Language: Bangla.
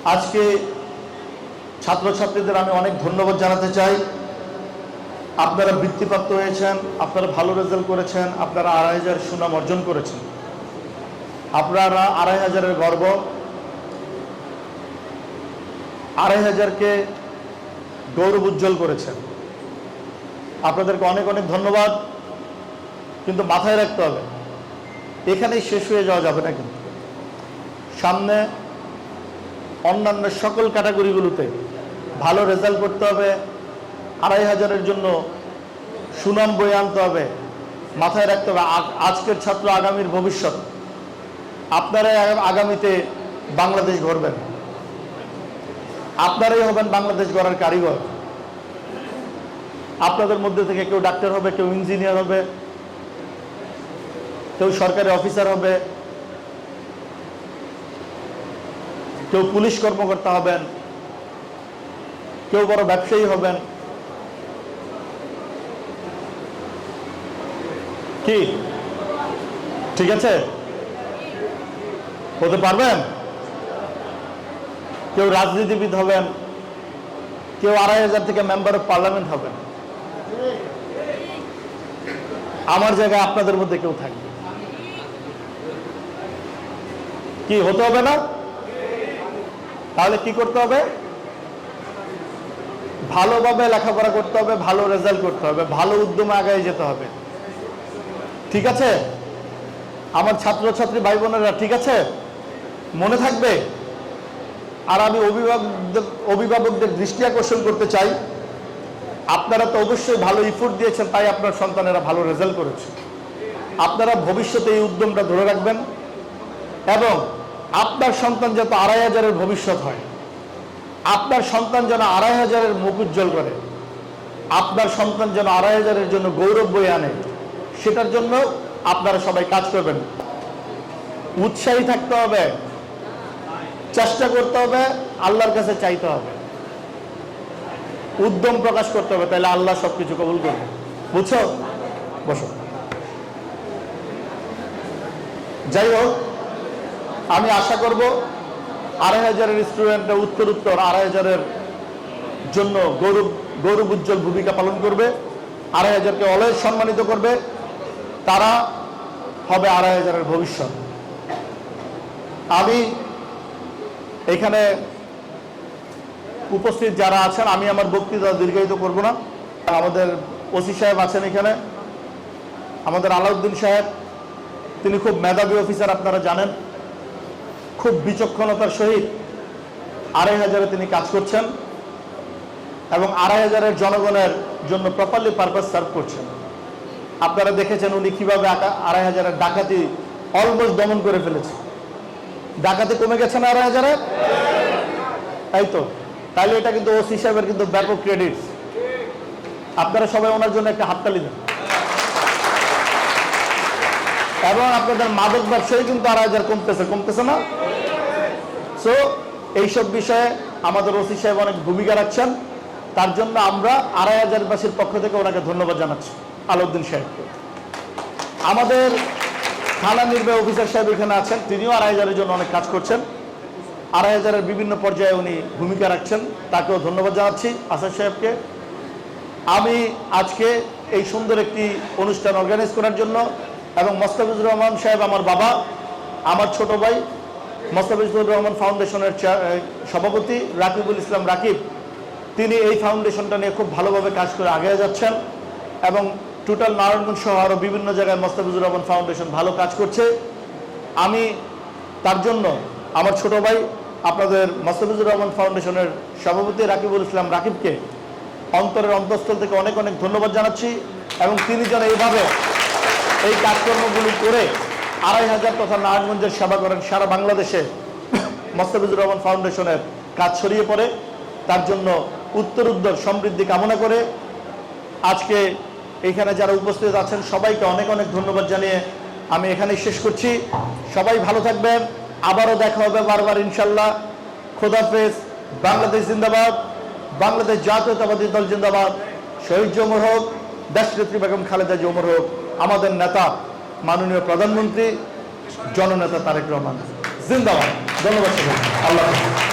আজকে ছাত্রছাত্রীদের আমি অনেক ধন্যবাদ জানাতে চাই। আপনারা বৃত্তিপ্রাপ্ত হয়েছেন, আপনারা ভালো রেজাল্ট করেছেন, আপনারা ২৫০০ সুনাম অর্জন করেছেন। আপনারা ২৫০০-এর গর্ব, ২৫০০-কে গৌরব উজ্জ্বল করেছেন। আপনাদেরকে অনেক অনেক ধন্যবাদ। কিন্তু মাথায় রাখতে হবে, এখানেই শেষ হয়ে যাওয়া যাবে না। কিন্তু সামনে অন্যান্য সকল ক্যাটাগরিগুলোতে ভালো রেজাল্ট করতে হবে, ২৫০০-এর জন্য সুনাম বয়ে আনতে হবে। মাথায় রাখতে হবে আজকের ছাত্র আগামীর ভবিষ্যৎ। আপনারাই আগামীতে বাংলাদেশ গড়বেন, আপনারাই হবেন বাংলাদেশ গড়ার কারিগর। আপনাদের মধ্যে থেকে কেউ ডাক্তার হবে, কেউ ইঞ্জিনিয়ার হবে, কেউ সরকারি অফিসার হবে, কেউ পুলিশ কর্মকর্তা হবেন, কেউ বড় ব্যবসায়ী হবেন। কি ঠিক আছে? হতে পারবেন? কেউ রাজনীতিবিদ হবেন, কেউ ২৫০০ থেকে মেম্বার অফ পার্লামেন্ট হবেন। আমার জায়গায় আপনাদের মধ্যে কেউ থাকবে। কি হতে হবে না? তাহলে কি করতে হবে? ভালোভাবে লেখাপড়া করতে হবে, ভালো রেজাল্ট করতে হবে, ভালো উদ্যমে আগায় যেতে হবে। ঠিক আছে আমার ছাত্রছাত্রী ভাই বোনেরা? ঠিক আছে, মনে থাকবে। আর আমি অভিভাবকদের দৃষ্টি আকর্ষণ করতে চাই, আপনারা তো অবশ্যই ভালো ইফোর্ট দিয়েছেন, তাই আপনার সন্তানেরা ভালো রেজাল্ট করেছে। আপনারা ভবিষ্যতে এই উদ্যমটা ধরে রাখবেন এবং আপনার সন্তান যাতে ২৫০০-এর ভবিষ্যৎ হয়, আপনার সন্তান যেন ২৫০০-এর মুখ উজ্জ্বল করে, আপনার সন্তান যেন ২৫০০-এর জন্য গৌরব বয়ে আনে, সেটার জন্য আপনারা সবাই কাজ করবেন। উৎসাহী থাকতে হবে, চেষ্টা করতে হবে, আল্লাহর কাছে চাইতে হবে, উদ্যম প্রকাশ করতে হবে, তাহলে আল্লাহ সবকিছু কবুল করবে। বুঝছো? বসো। যাই হোক, আমি আশা করব ২৫০০-এর স্টুডেন্টরা উত্তর ২৫০০-এর জন্য গৌরব উজ্জ্বল ভূমিকা পালন করবে, ২৫০০-কে অলওয়েজ সম্মানিত করবে। তারা হবে ২৫০০-এর ভবিষ্যৎ। আমি এখানে উপস্থিত যারা আছেন, আমি আমার বক্তৃতা দীর্ঘায়িত করব না। আমাদের ওসি সাহেব আছেন এখানে, আমাদের আলাউদ্দিন সাহেব, তিনি খুব মেধাবী অফিসার, আপনারা জানেন। খুব বিচক্ষণতার সহিত ২৫০০-এ তিনি কাজ করছেন এবং ২৫০০-এর জনগণের জন্য প্রপারলি পারপাস সার্ভ করছেন। আপনারা দেখেছেন উনি কিভাবে ২৫০০-এর ডাকাতি অলমোস্ট দমন করে ফেলেছে। ডাকাতি কমে গেছে না ২৫০০-এ? তাই তো। তাইলে এটা কিন্তু ওসি সাহেবের কিন্তু ব্যাপক ক্রেডিট। আপনারা সবাই ওনার জন্য একটা হাততালি দেন। এবং আপনাদের মাদক ব্যবসায়ী কিন্তু ২৫০০ কমতেছে না? সো এইসব বিষয়ে আমাদের ওসি সাহেব অনেক ভূমিকা রাখছেন। তার জন্য আমরা ২৫০০-বাসীর পক্ষ থেকে ওনাকে ধন্যবাদ জানাচ্ছি, আলাউদ্দিন সাহেবকে। আমাদের থানা নির্বাহী অফিসার সাহেব এখানে আছেন, তিনিও ২৫০০-এর জন্য অনেক কাজ করছেন। ২৫০০-এর বিভিন্ন পর্যায়ে উনি ভূমিকা রাখছেন, তাকেও ধন্যবাদ জানাচ্ছি, আসাদ সাহেবকে। আমি আজকে এই সুন্দর একটি অনুষ্ঠান অর্গানাইজ করার জন্য এবং মোস্তাফিজুর রহমান সাহেব আমার বাবা, আমার ছোট ভাই, মোস্তাফিজুর রহমান ফাউন্ডেশনের সভাপতি রাকিবুল ইসলাম রাকিব, তিনি এই ফাউন্ডেশনটা নিয়ে খুব ভালোভাবে কাজ করে আগে যাচ্ছেন এবং টোটাল নারায়ণগঞ্জ সহ আরও বিভিন্ন জায়গায় মোস্তাফিজুর রহমান ফাউন্ডেশন ভালো কাজ করছে। আমি তার জন্য আমার ছোট ভাই, আপনাদের মোস্তাফিজুর রহমান ফাউন্ডেশনের সভাপতি রাকিবুল ইসলাম রাকিবকে অন্তরের অন্তঃস্থল থেকে অনেক অনেক ধন্যবাদ জানাচ্ছি এবং তিনি যেন এইভাবে এই কাজকর্মগুলি করে ২৫০০ তথা নারায়ণগঞ্জের সেবা করেন, সারা বাংলাদেশে মোস্তাফিজুর রহমান ফাউন্ডেশনের কাজ ছড়িয়ে পড়ে, তার জন্য উত্তরোত্তর সমৃদ্ধি কামনা করে আজকে এইখানে যারা উপস্থিত আছেন সবাইকে অনেক অনেক ধন্যবাদ জানিয়ে আমি এখানেই শেষ করছি। সবাই ভালো থাকবেন, আবারও দেখা হবে বারবার ইনশাল্লাহ। খোদাফেজ। বাংলাদেশ জিন্দাবাদ, বাংলাদেশ জাতীয়তাবাদী দল জিন্দাবাদ। শহীদ জি অমর হোক, দেশনেত্রী বেগম খালেদা জি অমর হোক, আমাদের নেতা মাননীয় প্রধানমন্ত্রী জননেতা তারেক রহমান জিন্দাবাদ। ধন্যবাদ সবাই। আল্লাহ হাফেজ।